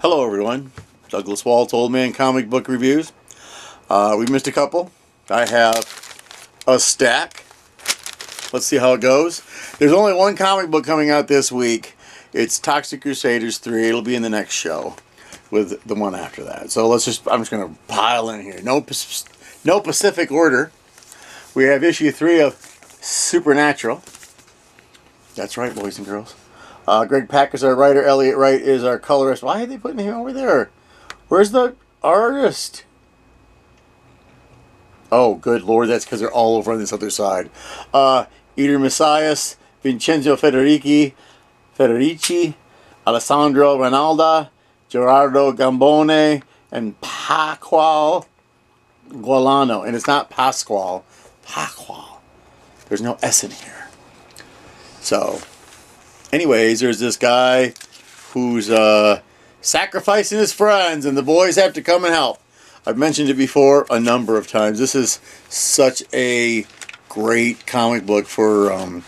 Hello everyone, Douglas Waltz, Old Man Comic Book Reviews. We missed a couple. I have a stack. Let's see how it goes. There's only one comic book coming out this week. It's Toxic Crusaders 3. It'll be in the next show with the one after that. So I'm just going to pile in here. No Pacific order. We have issue 3 of Supernatural. That's right, boys and girls. Greg Pak is our writer. Elliot Wright is our colorist. Why are they putting him over there? Where's the artist? Oh, good Lord, that's because they're all over on this other side. Eater Messias, Vincenzo Federici, Alessandro Ronalda, Gerardo Gambone, and Pasquale Gualano. And it's not Pasquale. There's no S in here. So, anyways, there's this guy who's sacrificing his friends, and the boys have to come and help. I've mentioned it before a number of times. This is such a great comic book for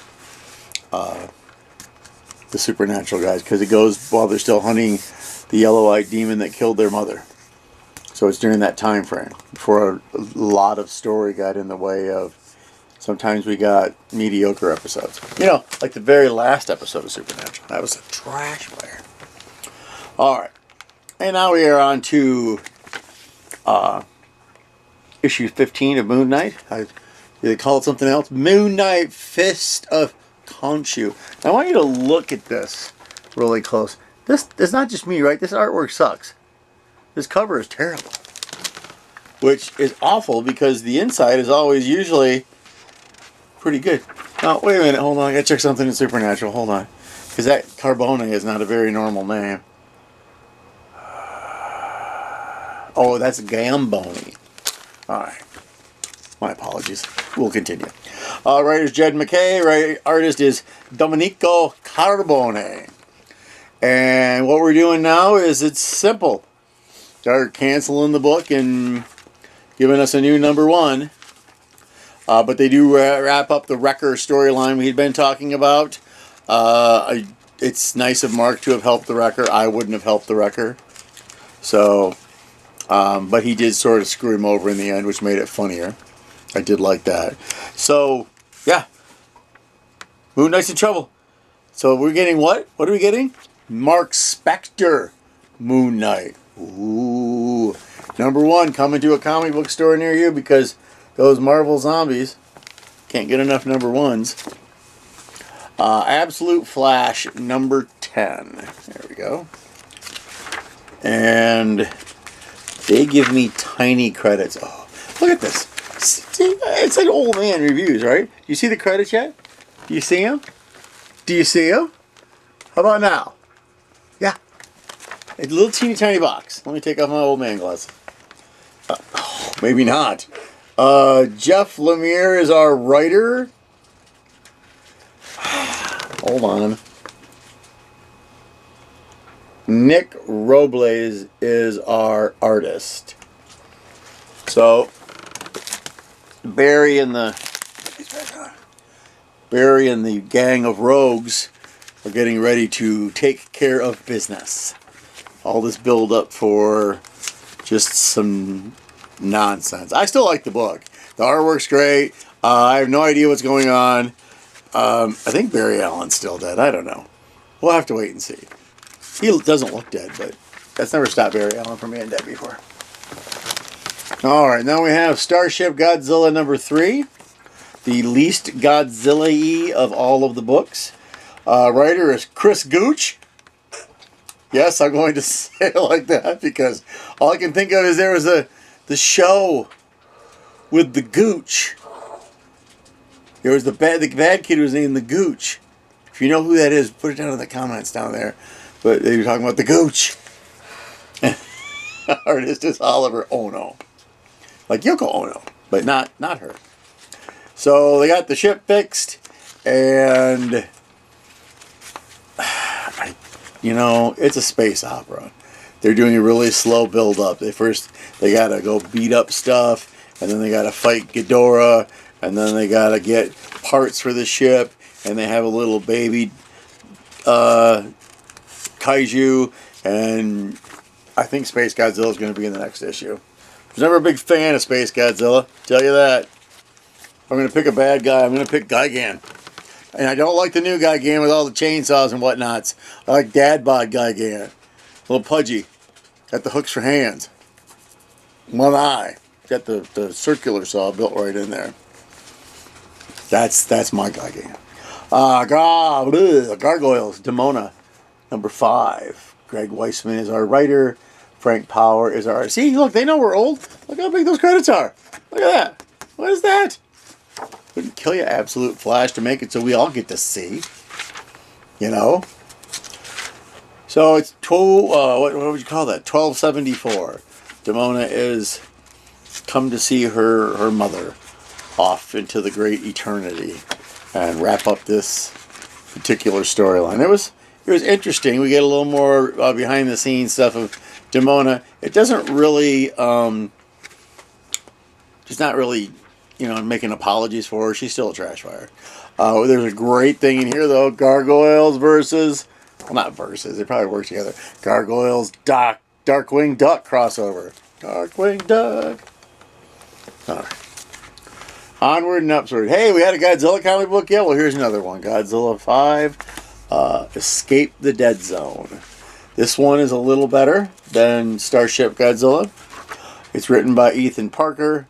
the Supernatural guys, because it goes while they're still hunting the yellow-eyed demon that killed their mother. So it's during that time frame before a lot of story got in the way of. Sometimes we got mediocre episodes. You know, like the very last episode of Supernatural. That was a trash fire. Alright. And now we are on to issue 15 of Moon Knight. They call it something else. Moon Knight Fist of Khonshu. I want you to look at this really close. This is not just me, right? This artwork sucks. This cover is terrible. Which is awful because the inside is always usually pretty good. Now, wait a minute. Hold on. I gotta check something in Supernatural. Hold on. Because that Carbone is not a very normal name. Oh, that's Gamboni. Alright. My apologies. We'll continue. Writer's Jed McKay. Artist is Domenico Carbone. And what we're doing now is it's simple. They're canceling the book and giving us a new number 1. But they do wrap up the Wrecker storyline we had been talking about. It's nice of Mark to have helped the Wrecker. I wouldn't have helped the Wrecker. So, but he did sort of screw him over in the end, which made it funnier. I did like that. So, yeah. Moon Knight's in trouble. So we're getting what? What are we getting? Mark Spector Moon Knight. Ooh. Number 1 coming to a comic book store near you because those Marvel zombies can't get enough number 1s. Absolute Flash number 10. There we go. And they give me tiny credits. Oh, look at this. See, it's like old man reviews, right? You see the credits yet? Do you see them? Do you see them? How about now? Yeah. A little teeny tiny box. Let me take off my old man glasses. Maybe not. Jeff Lemire is our writer. Hold on. Nick Robles is our artist. So Barry and the gang of rogues are getting ready to take care of business. All this build up for just some nonsense. I still like the book. The artwork's great. I have no idea what's going on. I think Barry Allen's still dead. I don't know. We'll have to wait and see. He doesn't look dead, but that's never stopped Barry Allen from being dead before. Alright, now we have Starship Godzilla number 3. The least Godzilla-y of all of the books. Writer is Chris Gooch. Yes, I'm going to say it like that because all I can think of is there was the show with the Gooch. There was the bad kid who was named the Gooch. If you know who that is, put it down in the comments down there. But they were talking about the Gooch. Artist is Oliver Ono. Like Yoko Ono, but not her. So they got the ship fixed, and it's a space opera. They're doing a really slow build up. They gotta go beat up stuff, and then they gotta fight Ghidorah, and then they gotta get parts for the ship, and they have a little baby kaiju, and I think Space Godzilla is going to be in the next issue. I was never a big fan of Space Godzilla, tell you that. I'm going to pick a bad guy. I'm going to pick Gigan. And I don't like the new Gigan with all the chainsaws and whatnots. I like Dad Bod Gigan. A little pudgy. Got the hooks for hands. One eye. Got the circular saw built right in there. That's my Gigan. Gargoyles, Demona, number 5. Greg Weisman is our writer. Frank Power is our... See, look, they know we're old. Look how big those credits are. Look at that. What is that? Wouldn't kill you, Absolute Flash, to make it so we all get to see. You know? So it's what would you call that? 1274. Demona is come to see her mother off into the great eternity and wrap up this particular storyline. It was interesting. We get a little more behind the scenes stuff of Demona. It doesn't really she's not really, making apologies for her. She's still a trash fire. There's a great thing in here, though. Gargoyles versus... Well, not versus. They probably work together. Gargoyles, Darkwing Duck crossover. Darkwing Duck. All right. Onward and upward. Hey, we had a Godzilla comic book yet? Well, here's another one. Godzilla 5. Escape the Dead Zone. This one is a little better than Starship Godzilla. It's written by Ethan Parker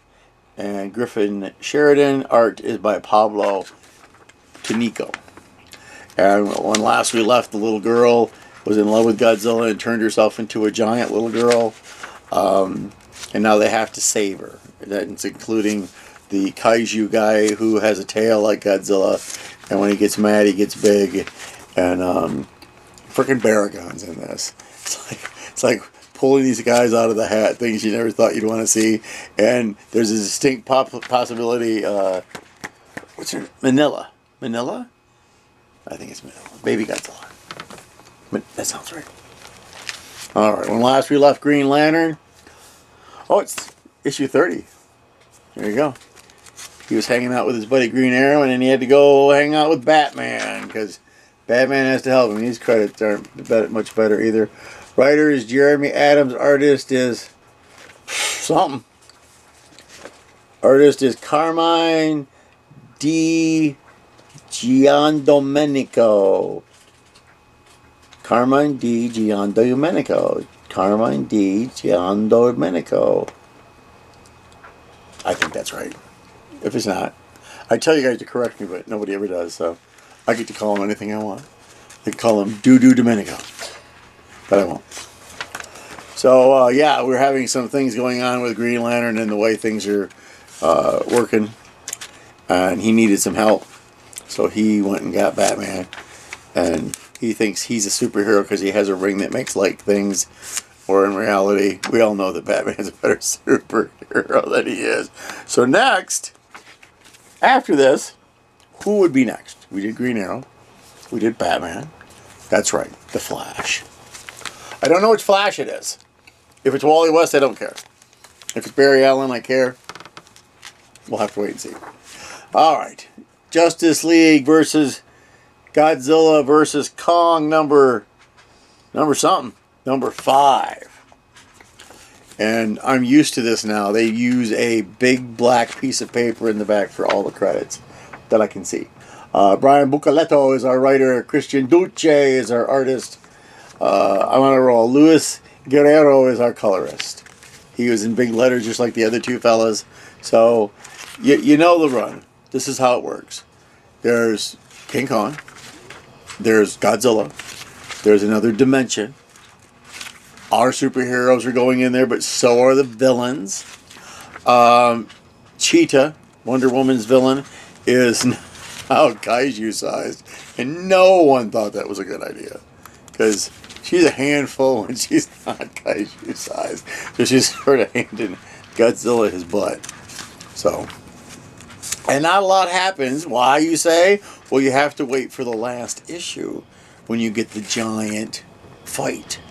and Griffin Sheridan. Art is by Pablo Tinico. And when last we left, the little girl was in love with Godzilla and turned herself into a giant little girl. And now they have to save her. That's including the kaiju guy who has a tail like Godzilla. And when he gets mad, he gets big. And freaking Baragon's in this. It's like pulling these guys out of the hat, things you never thought you'd want to see. And there's a distinct possibility. What's her name? Manila? I think it's Manila. Baby Godzilla. That sounds right. Alright, when last we left Green Lantern. Oh, it's issue 30. There you go. He was hanging out with his buddy Green Arrow, and then he had to go hang out with Batman, because Batman has to help him. These credits aren't much better either. Writer is Jeremy Adams. Artist is something. Artist is Carmine D. Giandomenico. Carmine D. Giandomenico. I think that's right. If it's not, I tell you guys to correct me, but nobody ever does, so I get to call him anything I want. I can call him Doo Domenico, but I won't. So, yeah, we're having some things going on with Green Lantern and the way things are working, and he needed some help. So he went and got Batman, and he thinks he's a superhero because he has a ring that makes light things, or in reality, we all know that Batman's a better superhero than he is. So next, after this, who would be next? We did Green Arrow. We did Batman. That's right, the Flash. I don't know which Flash it is. If it's Wally West, I don't care. If it's Barry Allen, I care. We'll have to wait and see. All right. Justice League versus Godzilla versus Kong number something. Number 5. And I'm used to this now. They use a big black piece of paper in the back for all the credits that I can see. Brian Bucaletto is our writer. Christian Duce is our artist. I'm on a roll. Luis Guerrero is our colorist. He was in big letters just like the other two fellas. So, you know the run. This is how it works. There's King Kong. There's Godzilla. There's another dimension. Our superheroes are going in there, but so are the villains. Cheetah, Wonder Woman's villain, is now kaiju-sized. And no one thought that was a good idea. Because she's a handful when she's not kaiju-sized. So she's sort of handing Godzilla his butt. So, and not a lot happens. Why, you say? Well, you have to wait for the last issue when you get the giant fight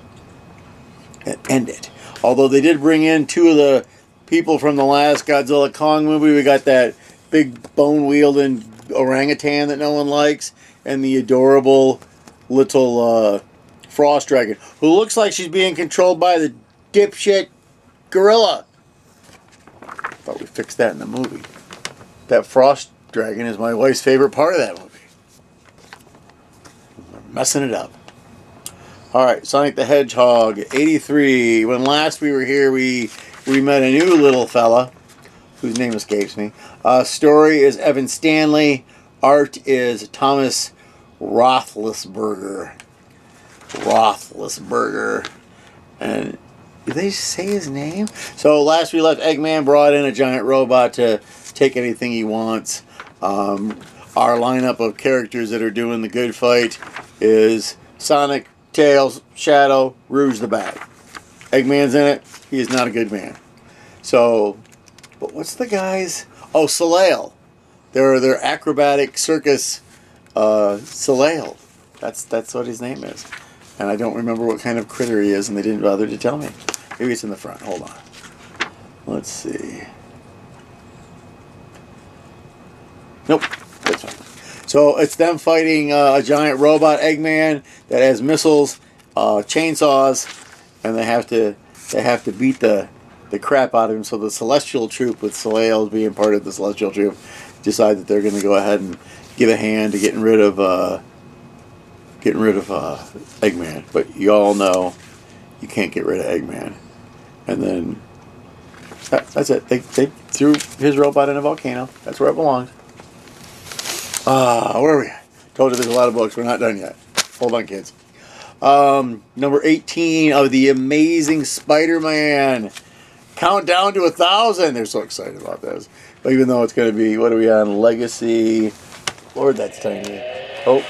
and end it. Although they did bring in 2 of the people from the last Godzilla Kong movie. We got that big bone-wielding orangutan that no one likes, and the adorable little frost dragon, who looks like she's being controlled by the dipshit gorilla. Thought we fixed that in the movie. That frost dragon is my wife's favorite part of that movie. We're messing it up. Alright, Sonic the Hedgehog, 83. When last we were here, we met a new little fella, whose name escapes me. Story is Evan Stanley. Art is Thomas Roethlisberger. And did they say his name? So last we left, Eggman brought in a giant robot to take anything he wants. Our lineup of characters that are doing the good fight is Sonic, Tails, Shadow, Rouge the Bat. Eggman's in it. He is not a good man. So, but what's the guys? Oh, Soleil. They're acrobatic circus Soleil. That's what his name is. And I don't remember what kind of critter he is, and they didn't bother to tell me. Maybe it's in the front. Hold on. Let's see. Nope. That's fine. So it's them fighting a giant robot Eggman that has missiles, chainsaws, and they have to beat the crap out of him. So the Celestial Troop, with Soleil being part of the Celestial Troop, decide that they're going to go ahead and give a hand to getting rid of Eggman. But you all know you can't get rid of Eggman. And then that's it. They threw his robot in a volcano. That's where it belongs. Where are we at? Told you there's a lot of books. We're not done yet. Hold on, kids. Number 18 of the Amazing Spider-Man. Countdown to 1,000. They're so excited about this. But even though it's going to be, what are we on? Legacy. Lord, that's tiny. Oh.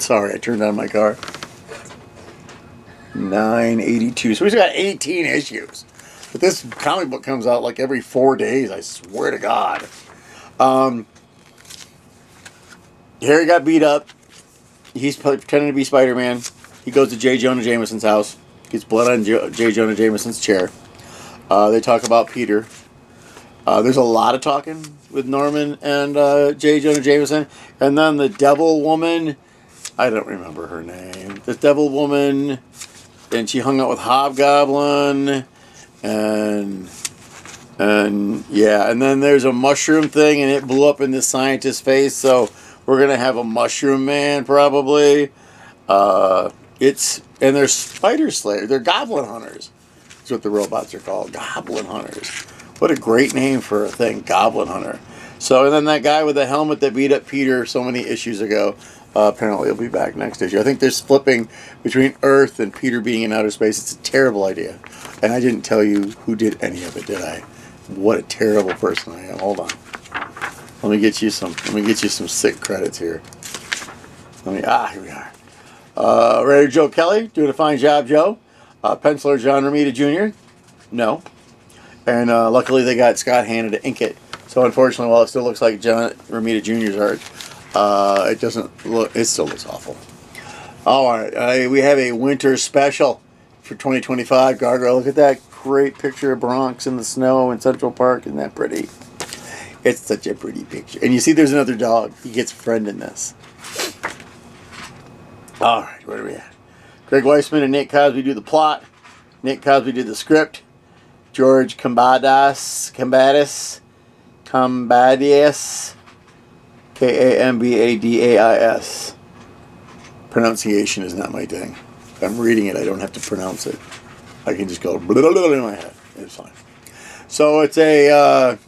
Sorry, I turned on my car. 982. So we've got 18 issues. But this comic book comes out like every 4 days, I swear to God. Harry got beat up. He's pretending to be Spider-Man. He goes to J. Jonah Jameson's house. Gets blood on J. Jonah Jameson's chair. They talk about Peter. There's a lot of talking with Norman and J. Jonah Jameson. And then the devil woman, I don't remember her name. The devil woman, and she hung out with Hobgoblin. And yeah, and then there's a mushroom thing, and it blew up in this scientist's face, so we're going to have a mushroom man, probably. And they're spider slayers. They're goblin hunters. That's what the robots are called, goblin hunters. What a great name for a thing, goblin hunter. So, and then that guy with the helmet that beat up Peter so many issues ago, apparently he'll be back next issue. I think they're flipping between Earth and Peter being in outer space. It's a terrible idea. And I didn't tell you who did any of it, did I? What a terrible person I am. Hold on. Let me get you some sick credits here. Here we are. Writer Joe Kelly, doing a fine job, Joe. Penciler John Romita Jr. No. And luckily they got Scott Hanna to ink it. So unfortunately, while it still looks like John Romita Jr.'s art, it doesn't look. It still looks awful. All right, we have a winter special for 2025. Gargoyle, look at that great picture of Bronx in the snow in Central Park. Isn't that pretty? It's such a pretty picture. And you see, there's another dog. He gets a friend in this. All right, where are we at? Greg Weisman and Nate Cosby do the plot. Nate Cosby did the script. George Kambadis, Kambadis. Pronunciation is not my thing. If I'm reading it, I don't have to pronounce it. I can just go blah, blah, blah in my head. It's fine. So it's a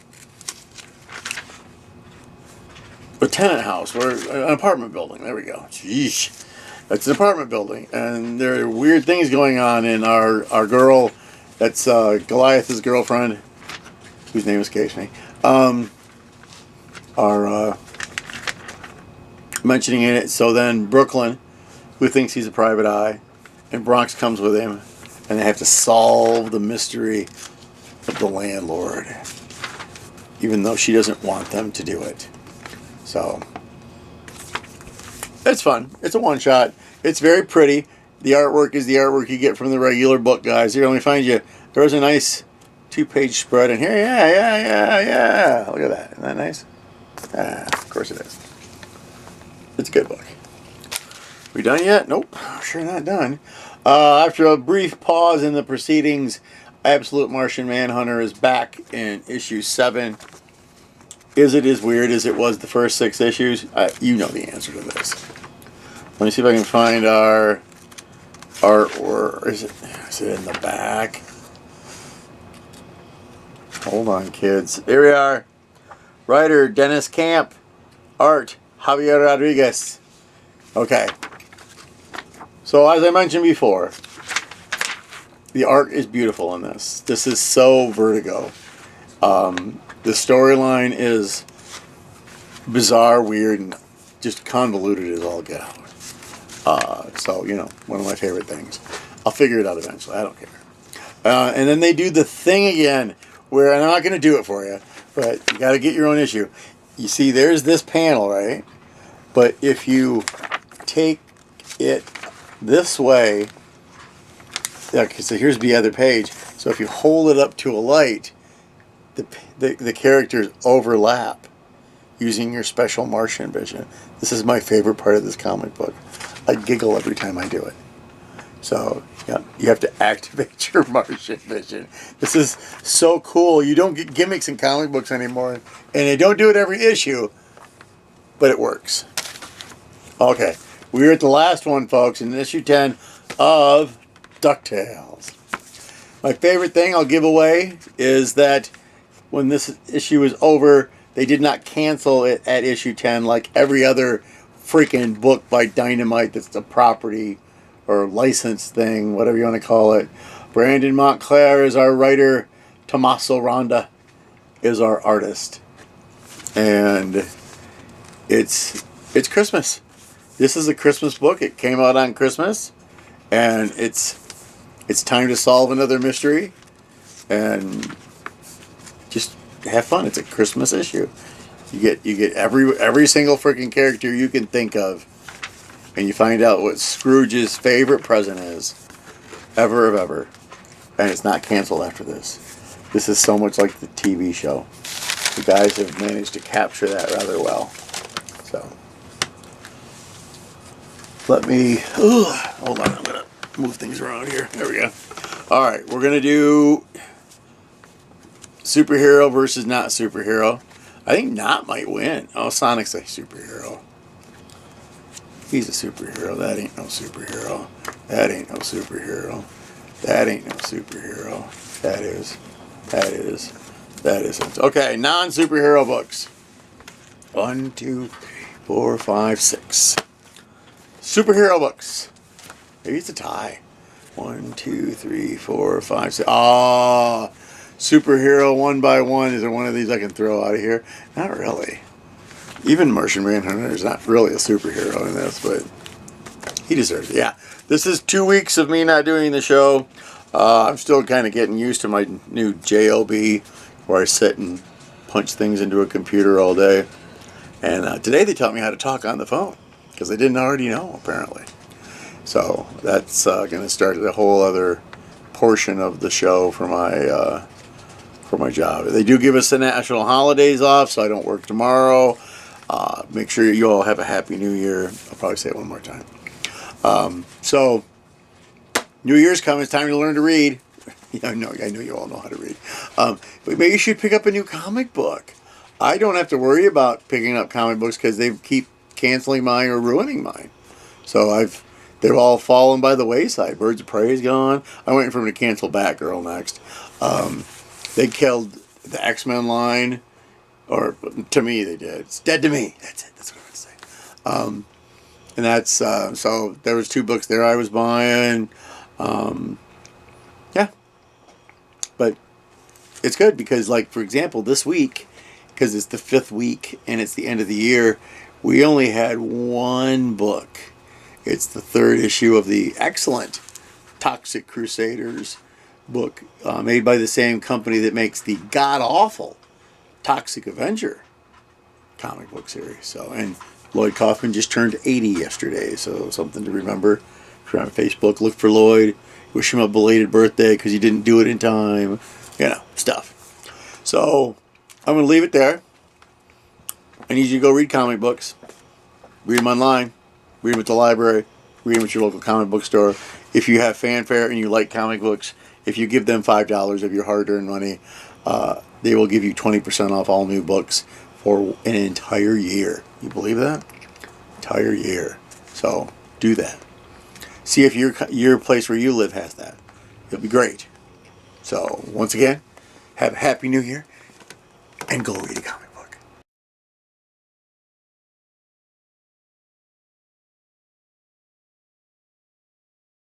tenant house, or an apartment building. There we go. Jeez. It's an apartment building, and there are weird things going on in our girl, that's Goliath's girlfriend, whose name escapes me, are mentioning in it. So then Brooklyn, who thinks he's a private eye, and Bronx comes with him, and they have to solve the mystery of the landlord, even though she doesn't want them to do it. So it's fun. It's a one-shot. It's very pretty. The artwork is the artwork you get from the regular book, guys. Here, let me find you. There was a nice 2-page spread in here. Yeah. Look at that. Isn't that nice? Of course it is. It's a good book. We done yet? Nope. Sure not done. After a brief pause in the proceedings, Absolute Martian Manhunter is back in issue 7. Is it as weird as it was the first 6 issues? You know the answer to this. Let me see if I can find our art, or is it in the back? Hold on, kids. Here we are. Writer Dennis Camp. Art Javier Rodriguez. Okay. So as I mentioned before, the art is beautiful in this. This is so Vertigo. The storyline is bizarre, weird, and just convoluted as all get out. So, you know, one of my favorite things. I'll figure it out eventually. I don't care. And then they do the thing again, where, and I'm not going to do it for you, but you got to get your own issue. You see, there's this panel, right? But if you take it this way, okay, so here's the other page. So if you hold it up to a light, the characters overlap using your special Martian vision. This is my favorite part of this comic book. I giggle every time I do it. So, yeah, you have to activate your Martian vision. This is so cool. You don't get gimmicks in comic books anymore, and they don't do it every issue, but it works. Okay, we're at the last one, folks, in issue 10 of DuckTales. My favorite thing I'll give away is that when this issue is over, they did not cancel it at issue 10 like every other freaking book by Dynamite that's a property or licensed thing, whatever you want to call it. Brandon Montclair is our writer. Tommaso Ronda is our artist. And it's Christmas. This is a Christmas book. It came out on Christmas. And it's time to solve another mystery. And just have fun. It's a Christmas issue. You get every single freaking character you can think of, and you find out what Scrooge's favorite present is, ever of ever, and it's not canceled after this. This is so much like the TV show. The guys have managed to capture that rather well. So let me hold on. I'm gonna move things around here. There we go. All right, we're gonna do superhero versus not superhero. I think not might win. Oh, Sonic's a superhero. He's a superhero. That ain't no superhero. That ain't no superhero. That ain't no superhero. That is. That is. That isn't. Okay, non-superhero books. 1, 2, 3, 4, 5, 6. Superhero books. Maybe it's a tie. 1, 2, 3, 4, 5, 6. Ah. Superhero one by one. Is there one of these I can throw out of here? Not really. Even Martian Manhunter is not really a superhero in this, but he deserves it. Yeah. This is 2 weeks of me not doing the show. I'm still kind of getting used to my new JOB, where I sit and punch things into a computer all day. And today they taught me how to talk on the phone, because I didn't already know, apparently. So that's going to start a whole other portion of the show for my job. They do give us the national holidays off, so I don't work tomorrow. Make sure you all have a happy New Year. I'll probably say it one more time. So New Year's coming. It's time to learn to read. I know you all know how to read. But maybe you should pick up a new comic book. I don't have to worry about picking up comic books because they keep canceling mine or ruining mine. So they've all fallen by the wayside. Birds of Prey is gone. I'm waiting for them to cancel Batgirl next. They killed the X-Men line, or to me they did. It's dead to me. That's it. That's what I'm going to say. And that's so there was 2 books there I was buying. Yeah, but it's good because, like, for example, this week, because it's the 5th week and it's the end of the year, we only had 1 book. It's the 3rd issue of the excellent Toxic Crusaders book, made by the same company that makes the god-awful Toxic Avenger comic book series. So, and Lloyd Kaufman just turned 80 yesterday, so something to remember. If you're on Facebook, look for Lloyd. Wish him a belated birthday because he didn't do it in time. You know, stuff. So, I'm going to leave it there. I need you to go read comic books. Read them online. Read them at the library. Read them at your local comic book store. If you have Fanfare and you like comic books, if you give them $5 of your hard-earned money, they will give you 20% off all new books for an entire year. You believe that? Entire year. So do that. See if your place where you live has that. It'll be great. So once again, have a happy new year and go read a comic.